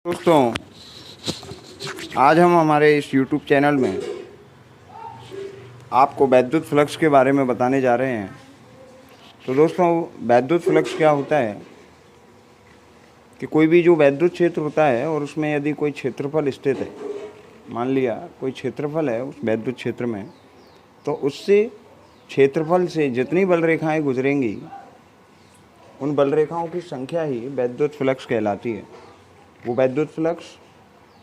दोस्तों, आज हम हमारे इस YouTube चैनल में आपको वैद्युत फ्लक्स के बारे में बताने जा रहे हैं। तो दोस्तों, वैद्युत फ्लक्स क्या होता है कि कोई भी जो वैद्युत क्षेत्र होता है और उसमें यदि कोई क्षेत्रफल स्थित है, मान लिया कोई क्षेत्रफल है उस वैद्युत क्षेत्र में, तो उससे क्षेत्रफल से जितनी बल रेखाएँ गुजरेंगी उन बल रेखाओं की संख्या ही वैद्युत फ्लक्स कहलाती है। वो वैद्युत फ्लक्स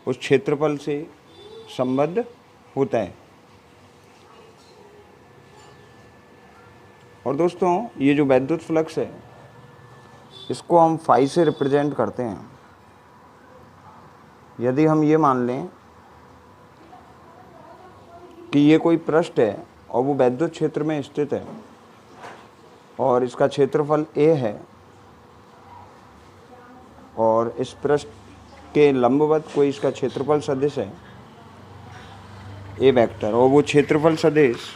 उस क्षेत्रफल से संबद्ध होता है। और दोस्तों, ये जो वैद्युत फ्लक्स है इसको हम फाई से रिप्रेजेंट करते हैं। यदि हम ये मान लें कि ये कोई पृष्ठ है और वो वैद्युत क्षेत्र में स्थित है और इसका क्षेत्रफल a है और इस पृष्ठ के लंबवत कोई इसका क्षेत्रफल सदिश है a वेक्टर, और वो क्षेत्रफल सदिश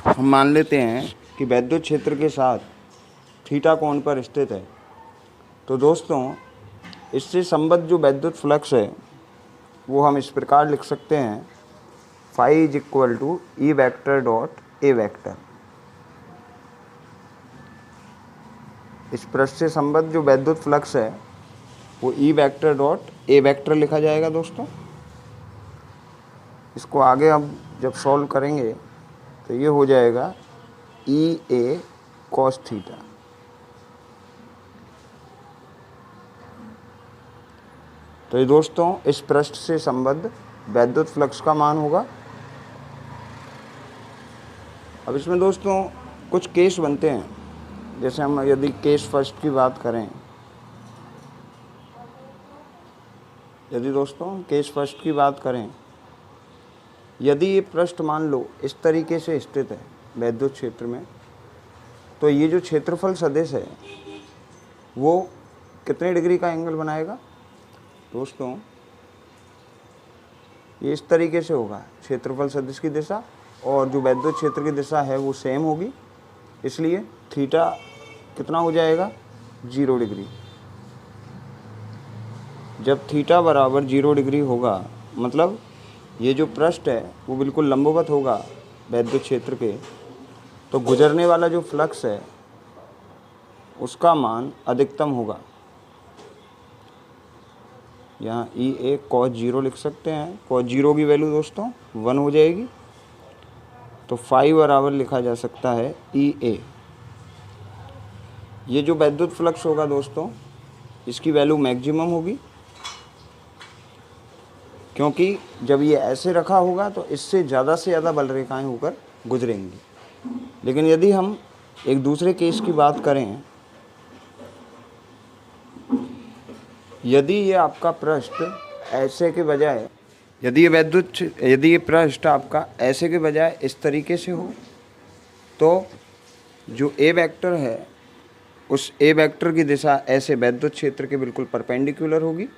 हम मान लेते हैं कि वैद्युत क्षेत्र के साथ थीटा कोण पर स्थित है। तो दोस्तों, इससे संबद्ध जो वैद्युत फ्लक्स है वो हम इस प्रकार लिख सकते हैं, phi is equal to E vector dot A vector. इस पृष्ठ से संबद्ध जो वैद्युत फ्लक्स है वो E vector dot A vector लिखा जाएगा। दोस्तों, इसको आगे हम जब सॉल्व करेंगे तो ये हो जाएगा ई ए कॉस थीटा। तो ये दोस्तों इस पृष्ठ से संबद्ध वैद्युत फ्लक्स का मान होगा। अब इसमें दोस्तों कुछ केस बनते हैं। जैसे हम यदि केस फर्स्ट की बात करें, यदि ये पृष्ठ मान लो इस तरीके से स्थित है वैद्युत क्षेत्र में, तो ये जो क्षेत्रफल सदिश है वो कितने डिग्री का एंगल बनाएगा? दोस्तों, ये इस तरीके से होगा, क्षेत्रफल सदिश की दिशा और जो वैद्युत क्षेत्र की दिशा है वो सेम होगी, इसलिए थीटा कितना हो जाएगा? 0 डिग्री। जब थीटा बराबर 0 डिग्री होगा, मतलब ये जो पृष्ठ है वो बिल्कुल लंबवत होगा वैद्युत क्षेत्र के, तो गुजरने वाला जो फ्लक्स है उसका मान अधिकतम होगा। यहाँ ई ए कॉस 0 लिख सकते हैं। कॉस 0 की वैल्यू दोस्तों 1 हो जाएगी, तो फाई बराबर लिखा जा सकता है ई ए। ये जो वैद्युत फ्लक्स होगा दोस्तों, इसकी वैल्यू मैक्सिमम होगी, क्योंकि जब ये ऐसे रखा होगा तो इससे ज़्यादा से ज़्यादा बल रेखाएँ होकर गुजरेंगी। लेकिन यदि हम एक दूसरे केस की बात करें, यदि ये आपका पृष्ठ ऐसे के बजाय, यदि ये पृष्ठ आपका ऐसे के बजाय इस तरीके से हो, तो जो ए वेक्टर है उस ए वेक्टर की दिशा ऐसे वैद्युत क्षेत्र के बिल्कुल परपेंडिकुलर होगी।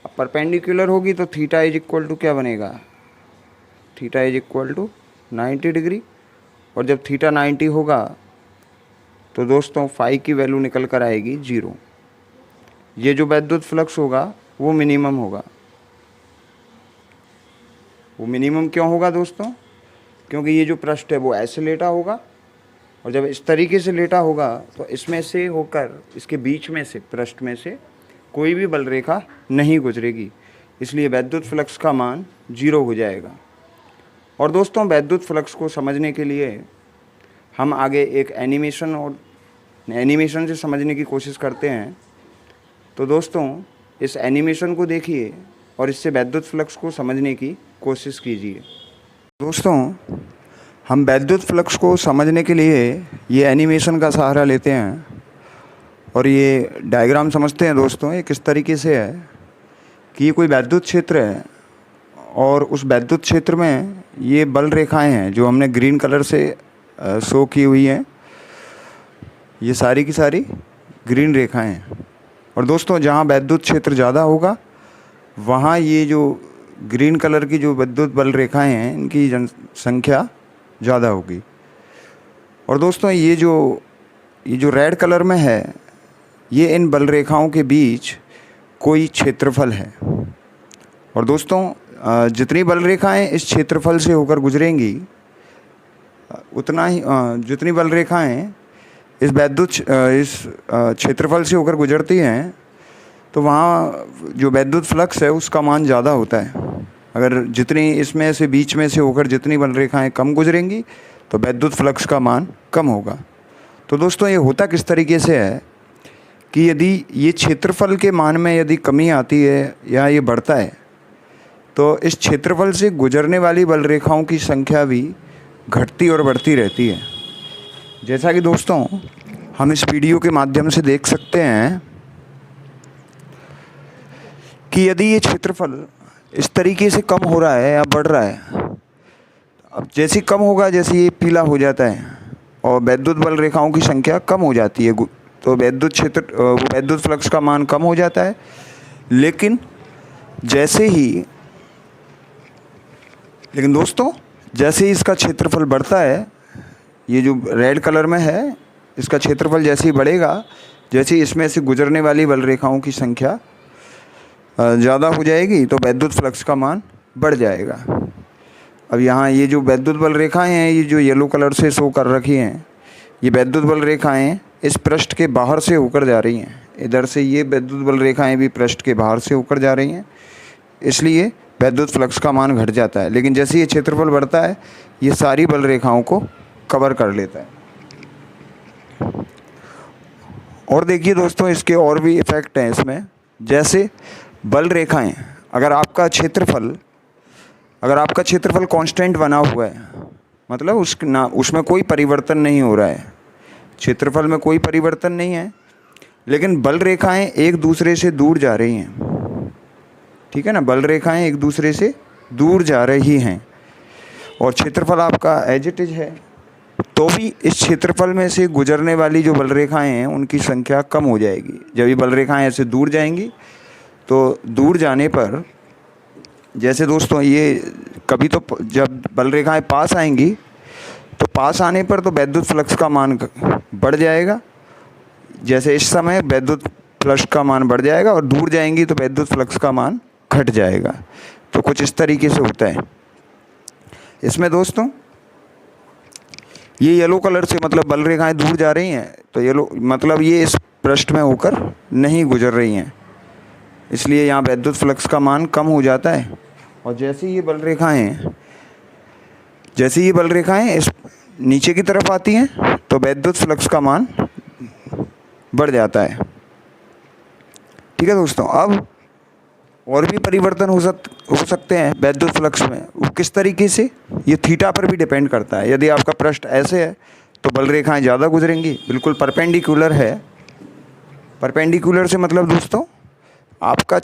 अब परपेंडिकुलर होगी तो थीटा इज इक्वल टू क्या बनेगा? Theta is equal to 90 degree. और जब थीटा 90 होगा तो दोस्तों फाई की वैल्यू निकल कर आएगी 0। ये जो वैद्युत फ्लक्स होगा वो मिनिमम होगा। वो मिनिमम क्यों होगा दोस्तों? क्योंकि ये जो पृष्ठ है वो ऐसे लेटा होगा, और जब इस तरीके से लेटा होगा तो इसमें से होकर इसके बीच में से, पृष्ठ में से कोई भी बल रेखा नहीं गुजरेगी, इसलिए वैद्युत फ्लक्स का मान 0 हो जाएगा। और दोस्तों, वैद्युत फ्लक्स को समझने के लिए हम आगे एक एनिमेशन से समझने की कोशिश करते हैं। तो दोस्तों, इस एनिमेशन को देखिए और इससे वैद्युत फ्लक्स को समझने की कोशिश कीजिए। दोस्तों, हम वैद्युत फ्लक्स को समझने के लिए ये एनिमेशन का सहारा लेते हैं और ये डायग्राम समझते हैं। दोस्तों, ये किस तरीके से है कि ये कोई वैद्युत क्षेत्र है और उस वैद्युत क्षेत्र में ये बल रेखाएं हैं जो हमने ग्रीन कलर से शो की हुई हैं। ये सारी की सारी ग्रीन रेखाएं हैं। और दोस्तों, जहाँ वैद्युत क्षेत्र ज़्यादा होगा वहाँ ये जो ग्रीन कलर की जो विद्युत बल रेखाएं हैं इनकी संख्या ज़्यादा होगी। और दोस्तों, ये जो रेड कलर में है ये इन बल रेखाओं के बीच कोई क्षेत्रफल है। और दोस्तों जितनी बल रेखाएं इस क्षेत्रफल से होकर गुजरेंगी उतना ही जितनी बल रेखाएं इस क्षेत्रफल से होकर गुजरती हैं तो वहाँ जो वैद्युत फ्लक्स है उसका मान ज़्यादा होता है। अगर जितनी इसमें से बीच में से होकर जितनी बल रेखाएं कम गुजरेंगी तो वैद्युत फ्लक्स का मान कम होगा। तो दोस्तों ये होता किस तरीके से है कि यदि ये क्षेत्रफल के मान में यदि कमी आती है या ये बढ़ता है तो इस क्षेत्रफल से गुजरने वाली बल रेखाओं की संख्या भी घटती और बढ़ती रहती है। जैसा कि दोस्तों हम इस वीडियो के माध्यम से देख सकते हैं कि यदि ये क्षेत्रफल इस तरीके से कम हो रहा है या बढ़ रहा है, अब जैसे कम होगा जैसे ये पीला हो जाता है और वैद्युत बल रेखाओं की संख्या कम हो जाती है तो वैद्युत फ्लक्स का मान कम हो जाता है। लेकिन दोस्तों जैसे ही इसका क्षेत्रफल बढ़ता है, ये जो रेड कलर में है इसका क्षेत्रफल जैसे ही बढ़ेगा, जैसे ही इसमें से गुजरने वाली बल रेखाओं की संख्या ज़्यादा हो जाएगी तो वैद्युत फ्लक्स का मान बढ़ जाएगा। अब यहाँ ये जो वैद्युत बल रेखाएं हैं, ये जो येलो कलर से शो कर रखी हैं, ये वैद्युत बल रेखाएं इस पृष्ठ के बाहर से होकर जा रही हैं। इधर से ये वैद्युत बल रेखाएं भी पृष्ठ के बाहर से होकर जा रही हैं, इसलिए वैद्युत फ्लक्स का मान घट जाता है। लेकिन जैसे ये क्षेत्रफल बढ़ता है ये सारी बल रेखाओं को कवर कर लेता है। और देखिए दोस्तों इसके और भी इफ़ेक्ट हैं इसमें। जैसे बल रेखाएं, अगर आपका क्षेत्रफल कांस्टेंट बना हुआ है, मतलब उसमें कोई परिवर्तन नहीं हो रहा है, क्षेत्रफल में कोई परिवर्तन नहीं है, लेकिन बल रेखाएं एक दूसरे से दूर जा रही हैं, ठीक है ना, बल रेखाएं एक दूसरे से दूर जा रही हैं और क्षेत्रफल आपका एज इट इज है, तो भी इस क्षेत्रफल में से गुजरने वाली जो बल रेखाएं हैं उनकी संख्या कम हो जाएगी। जब ये बल रेखाएं ऐसे दूर जाएंगी तो दूर जाने पर, जैसे दोस्तों ये कभी तो जब बल रेखाएं पास आएंगी तो पास आने पर तो वैद्युत फ्लक्स का मान बढ़ जाएगा। जैसे इस समय वैद्युत फ्लक्स का मान बढ़ जाएगा और दूर जाएंगी तो वैद्युत फ्लक्स का मान घट जाएगा। तो कुछ इस तरीके से होता है इसमें दोस्तों। ये येलो कलर से मतलब बल रेखाएं दूर जा रही हैं, तो येलो मतलब ये इस पृष्ठ में होकर नहीं गुजर रही हैं, इसलिए यहाँ वैद्युत फ्लक्स का मान कम हो जाता है। और जैसे ये बल रेखाएं इस नीचे की तरफ आती हैं तो वैद्युत फ्लक्स का मान बढ़ जाता है। ठीक है दोस्तों। अब और भी परिवर्तन हो सकते हैं वैद्युत फ्लक्स में। वो किस तरीके से, ये थीटा पर भी डिपेंड करता है। यदि आपका पृष्ठ ऐसे है तो बल रेखाएं ज़्यादा गुजरेंगी, बिल्कुल परपेंडिकुलर है। परपेंडिकुलर से मतलब दोस्तों आपका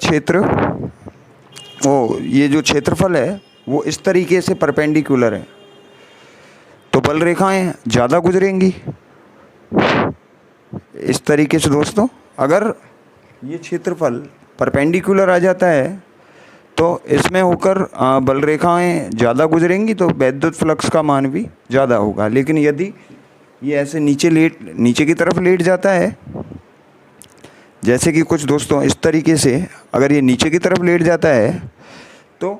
ये जो क्षेत्रफल है वो इस तरीके से परपेंडिकुलर है तो बल रेखाएं ज़्यादा गुजरेंगी। इस तरीके से दोस्तों अगर ये क्षेत्रफल परपेंडिकुलर आ जाता है तो इसमें होकर बल रेखाएं ज़्यादा गुजरेंगी तो वैद्युत फ्लक्स का मान भी ज़्यादा होगा। लेकिन यदि ये ऐसे नीचे की तरफ लेट जाता है, जैसे कि कुछ दोस्तों इस तरीके से, अगर ये नीचे की तरफ लेट जाता है तो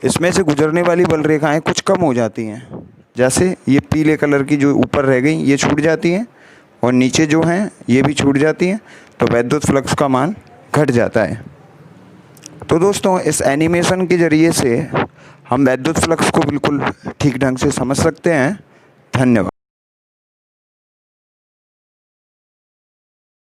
इसमें से गुजरने वाली बल रेखाएं कुछ कम हो जाती हैं। जैसे ये पीले कलर की जो ऊपर रह गई ये छूट जाती हैं और नीचे जो हैं ये भी छूट जाती हैं, तो वैद्युत फ्लक्स का मान घट जाता है। तो दोस्तों इस एनिमेशन के ज़रिए से हम वैद्युत फ्लक्स को बिल्कुल ठीक ढंग से समझ सकते हैं। धन्यवाद।